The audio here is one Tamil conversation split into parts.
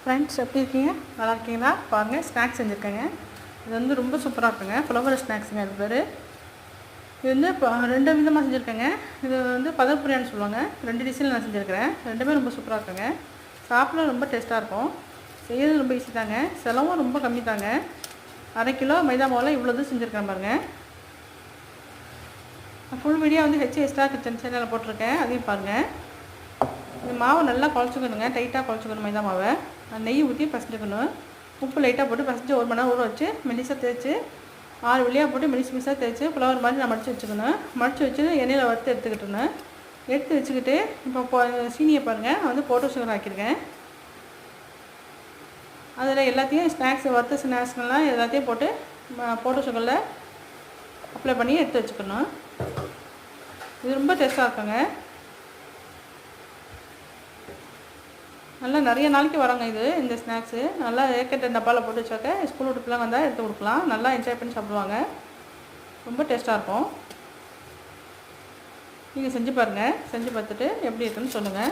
ஃப்ரெண்ட்ஸ் எப்படி இருக்கீங்க? நல்லா இருக்கீங்களா? பாருங்கள், ஸ்நாக்ஸ் செஞ்சுருக்கேங்க. இது வந்து ரொம்ப சூப்பராக இருக்குங்க. ஃப்ளவர் ஸ்நாக்ஸுங்க அது பேர். இது வந்து இப்போ 2 விதமாக செஞ்சுருக்கேங்க. இது வந்து பதர் பிரியாணின்னு சொல்லுவாங்க. 2 டிஷ்ஷில் நான் செஞ்சுருக்கிறேன். 2மே ரொம்ப சூப்பராக இருக்குங்க. சாப்பிட ரொம்ப டேஸ்ட்டாக இருக்கும். செய்கிறது ரொம்ப ஈஸி தாங்க. செலவும் ரொம்ப கம்மி தாங்க. 1/2 கிலோ மைதா மாவில் இவ்வளோ இது செஞ்சுருக்கேன் பாருங்கள். ஃபுல் வீடியோ வந்து HSStar கிச்சன் சேனலில் போட்டிருக்கேன், அதையும் பாருங்கள். இந்த மாவை நல்லா குழச்சிக்கணுங்க, டைட்டாக குழச்சிக்கணும். மைதா மாவை நெய் ஊற்றி பசஞ்சுக்கணும். உப்பு லைட்டாக போட்டு பசஞ்சு 1 மணி நேரம் ஊற வச்சு மெலிசாக தேய்ச்சி 6 வழியாக போட்டு மெலிசாக தேய்ச்சி ஃப்ளவர் மாதிரி நான் மடித்து வச்சுக்கணும். மடித்து வச்சு எண்ணெயில் வறுத்து எடுத்துக்கிட்டணும். எடுத்து வச்சுக்கிட்டு இப்போ சீனியை பாருங்கள், நான் வந்து போட்டோ சுகர் ஆக்கியிருக்கேன். அதில் எல்லாத்தையும் ஸ்நாக்ஸ் வறுத்த ஸ்நாக்ஸ்லாம் எல்லாத்தையும் போட்டு போட்டோ சுகரில் அப்ளை பண்ணி எடுத்து வச்சுக்கணும். இது ரொம்ப டேஸ்ட்டாக இருக்குங்க. நல்லா நிறைய நாளைக்கு வராங்க இந்த ஸ்நாக்ஸு. நல்லா ஏக்கெட்ட டப்பாவில் போட்டு வச்சாக்க ஸ்கூல் விட்டுலாம் வந்தால் எடுத்து கொடுக்கலாம். நல்லா என்ஜாய் பண்ணி சாப்பிடுவாங்க. ரொம்ப டேஸ்ட்டாக இருக்கும். நீங்கள் செஞ்சு பாருங்கள். செஞ்சு பார்த்துட்டு எப்படி இருக்குன்னு சொல்லுங்கள்.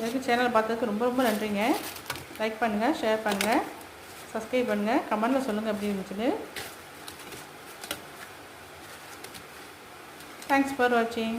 எனக்கு சேனலை பார்த்ததுக்கு ரொம்ப ரொம்ப நன்றிங்க. லைக் பண்ணுங்கள், ஷேர் பண்ணுங்கள், சப்ஸ்கிரைப் பண்ணுங்கள், கமெண்டில் சொல்லுங்கள் எப்படி இருந்துச்சுன்னு. தேங்க்ஸ் ஃபார் வாட்சிங்.